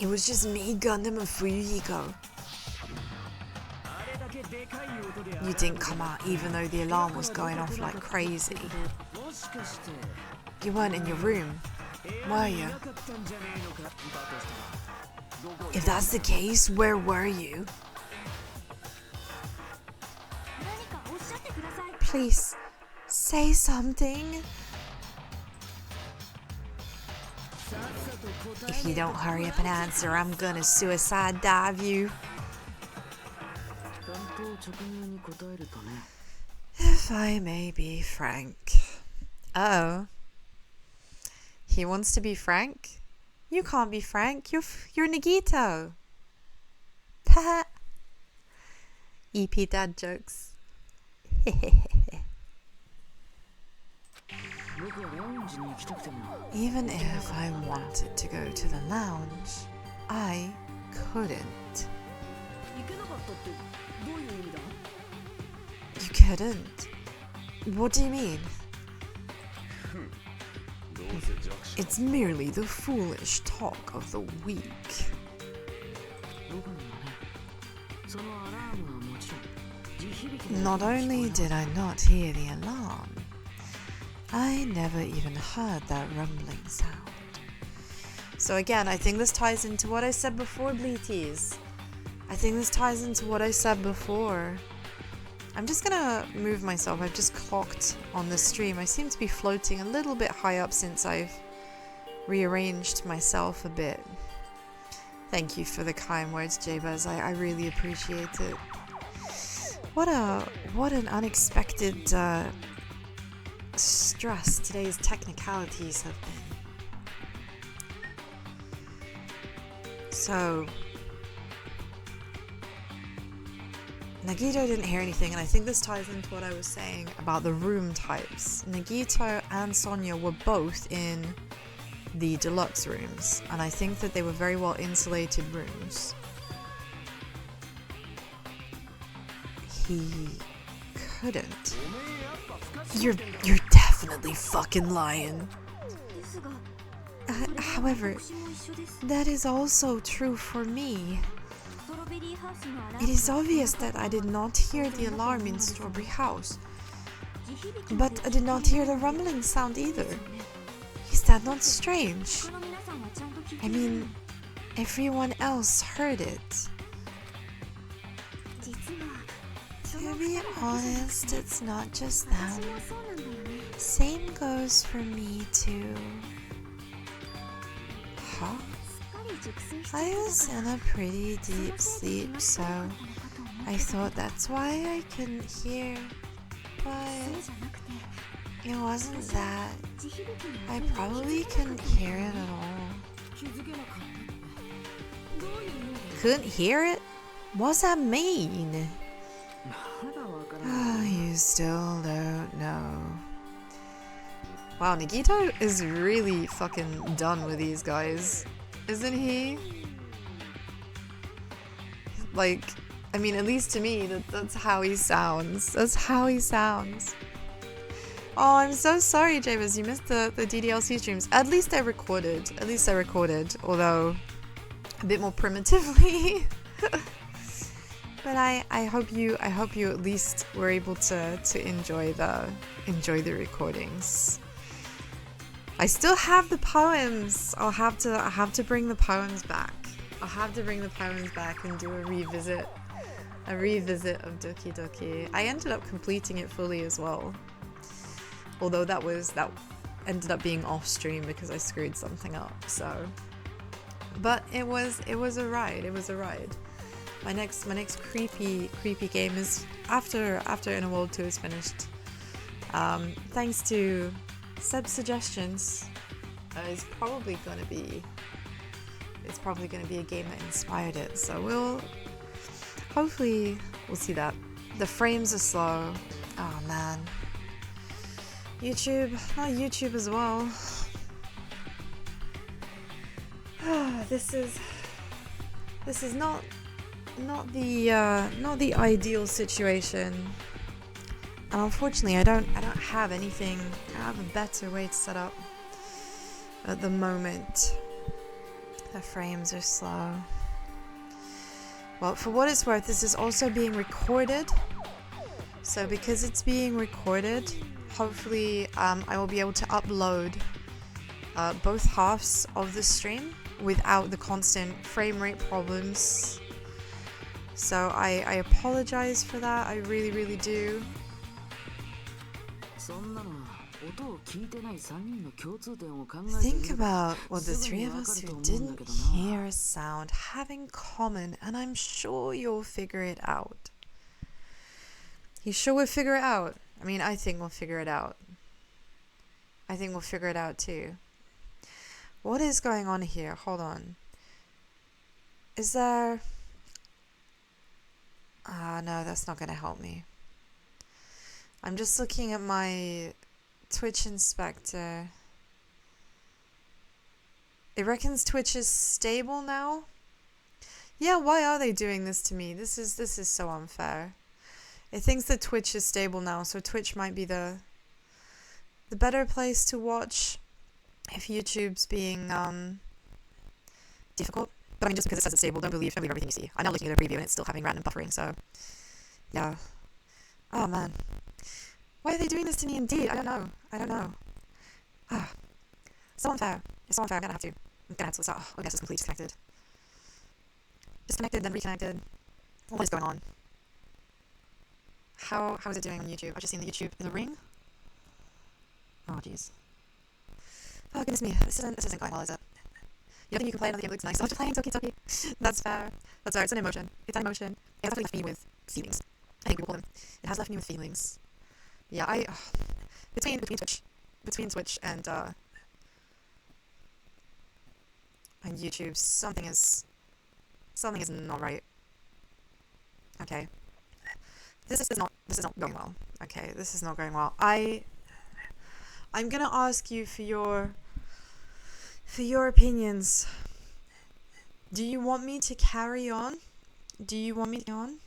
It was just me, Gundam, and Fuyuhiko. You didn't come out even though the alarm was going off like crazy. You weren't in your room, were you? If that's the case, where were you? Please, say something. If you don't hurry up and answer, I'm gonna suicide dive you. If I may be frank. Oh. He wants to be frank? You can't be frank. You're Nagito. Haha. EP dad jokes. Even if I wanted to go to the lounge, I couldn't. You couldn't? What do you mean? It's merely the foolish talk of the weak. Not only did I not hear the alarm, I never even heard that rumbling sound. So again, I think this ties into what I said before, Bleaties. I think this ties into what I said before. I'm just gonna move myself. I've just clocked on the stream. I seem to be floating a little bit high up since I've rearranged myself a bit. Thank you for the kind words, Jabez. I really appreciate it. What an unexpected stress today's technicalities have been. So Nagito didn't hear anything, and I think this ties into what I was saying about the room types. Nagito and Sonia were both in the deluxe rooms, and I think that they were very well insulated rooms. He couldn't. You're definitely fucking lying. However, that is also true for me. It is obvious that I did not hear the alarm in Strawberry House, but I did not hear the rumbling sound either. Is that not strange? I mean, everyone else heard it. To be honest, it's not just them. Same goes for me too. Huh? I was in a pretty deep sleep, so I thought that's why I couldn't hear. But it wasn't that. I probably couldn't hear it at all. Couldn't hear it? What's that mean? You still don't know. Wow, Nagito is really fucking done with these guys, isn't he? Like, I mean, at least to me, that's how he sounds. That's how he sounds. Oh, I'm so sorry, James. You missed the DDLC streams. At least I recorded. At least I recorded, although a bit more primitively. But I hope you at least were able to enjoy the recordings. I still have the poems. I have to bring the poems back. I'll have to bring the poems back and do a revisit of Doki Doki. I ended up completing it fully as well. Although that ended up being off stream because I screwed something up. So, but it was a ride. It was a ride. My next creepy game is after Inner World 2 is finished. Thanks to Seb's suggestions, it's probably gonna be a game that inspired it. So hopefully we'll see that. The frames are slow. Oh man. YouTube, not YouTube as well. This is not the ideal situation. And unfortunately, I don't have anything. I have a better way to set up at the moment. The frames are slow. Well, for what it's worth, this is also being recorded. So because it's being recorded, hopefully I will be able to upload both halves of the stream without the constant frame rate problems. So I apologize for that. I really do. Think about what the three of us who didn't hear a sound have in common, and I'm sure you'll figure it out. You sure we'll figure it out? I mean, I think we'll figure it out. I think we'll figure it out too. What is going on here? Hold on. Is there... no, that's not going to help me. I'm just looking at my Twitch inspector. It reckons Twitch is stable now? Yeah, why are they doing this to me? This is so unfair. It thinks that Twitch is stable now, so Twitch might be the better place to watch if YouTube's being difficult. But I mean, just because it says it's stable, don't believe everything you see. I'm now looking at a preview and it's still having random buffering, so yeah. Oh man. Why are they doing this to me indeed? I don't know. So unfair. It's so unfair. I'm gonna have to let's I guess it's completely disconnected. Disconnected, then reconnected. What is going on? How is it doing on YouTube? I've just seen the YouTube in the ring. Oh jeez. Oh goodness me, this isn't going well, is it? You don't think you can play another game that looks nice after playing Toki Toki? That's fair. That's fair. It's an emotion. It's an emotion. It has definitely left me with feelings. I think people call them. It has left me with feelings. Yeah, between Twitch and YouTube, something is not right. Okay. This is not going well. Okay, this is not going well. I'm gonna ask you for your opinions. Do you want me to carry on? Do you want me to carry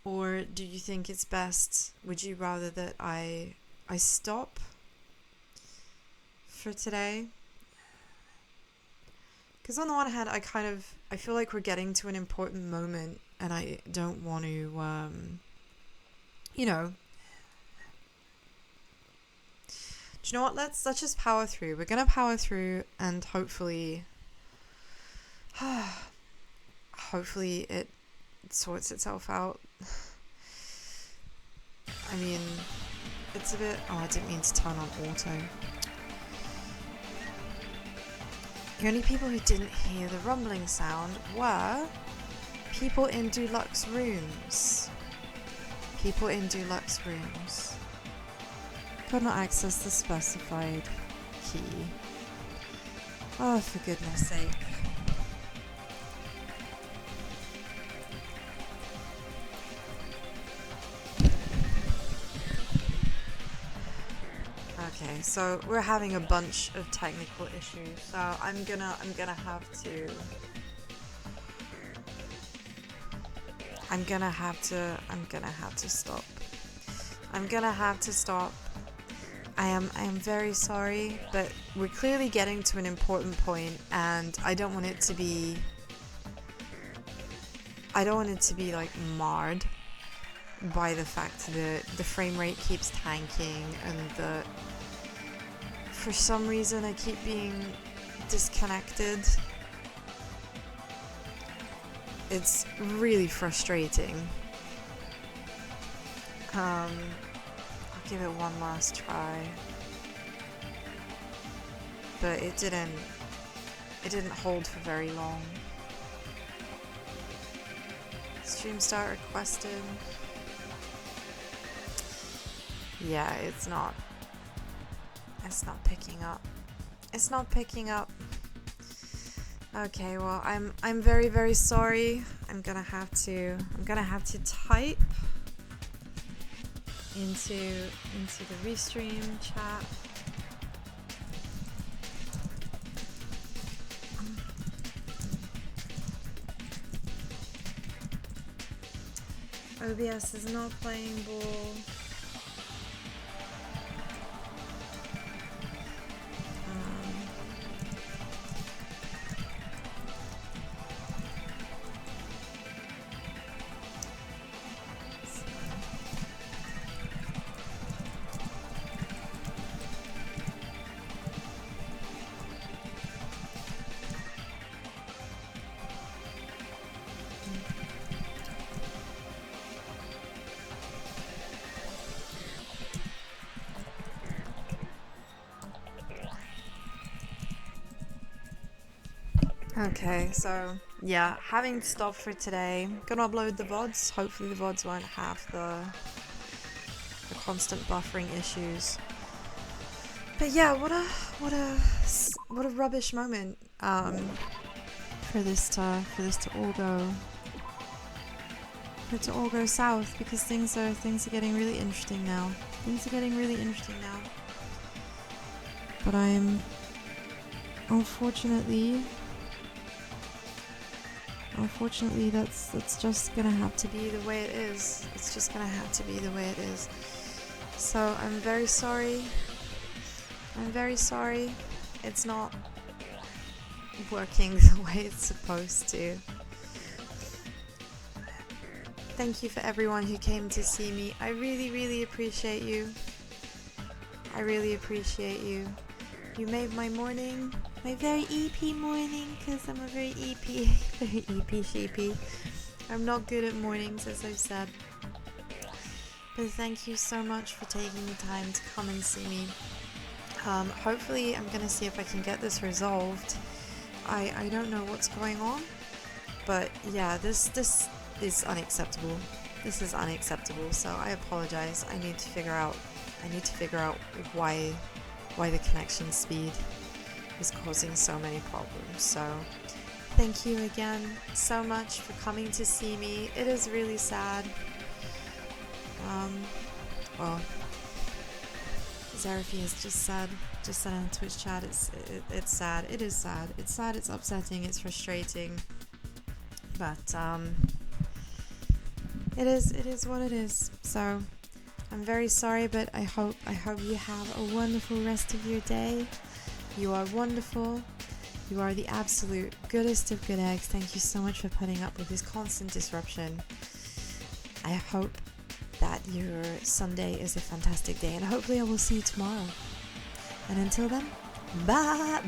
or do you think it's best? Would you rather that I stop for today? Because on the one hand, I feel like we're getting to an important moment, and I don't want to, you know. Do you know what? Let's just power through. We're gonna power through, and hopefully it sorts itself out. I mean, it's a bit... Oh, I didn't mean to turn on auto. The only people who didn't hear the rumbling sound were people in deluxe rooms. People in deluxe rooms. Could not access the specified key. Oh, for goodness sake. Okay, so we're having a bunch of technical issues, so I'm gonna have to stop. I'm gonna have to stop. I am very sorry, but we're clearly getting to an important point, and I don't want it to be like marred by the fact that the frame rate keeps tanking and that for some reason I keep being disconnected. It's really frustrating. I'll give it one last try. But it didn't hold for very long. Stream start requested. Yeah, it's not picking up. It's not picking up. Okay, well, I'm very, very sorry. I'm gonna have to type into the restream chat. OBS is not playing ball. Okay, so yeah, having to stop for today. Gonna upload the VODs. Hopefully the VODs won't have the constant buffering issues. But yeah, what a rubbish moment for this to all go south, because things are getting really interesting now. But I'm unfortunately that's just gonna have to be the way it is. It's just gonna have to be the way it is. So I'm very sorry. It's not working the way it's supposed to. Thank you for everyone who came to see me. I really, really appreciate you. You made my morning, my very EP morning, because I'm a very EP sheepy. I'm not good at mornings, as I've said. But thank you so much for taking the time to come and see me. Hopefully I'm gonna see if I can get this resolved. I don't know what's going on, but yeah, this is unacceptable. This is unacceptable, so I apologize. I need to figure out why the connection speed is causing so many problems. So thank you again so much for coming to see me. It is really sad. Well, Zerafi has just said in Twitch chat, it's sad. It is sad. It's sad, it's upsetting, it's frustrating. But it is what it is. So I'm very sorry, but I hope you have a wonderful rest of your day. You are wonderful. You are the absolute goodest of good eggs. Thank you so much for putting up with this constant disruption. I hope that your Sunday is a fantastic day, and hopefully I will see you tomorrow. And until then, bye.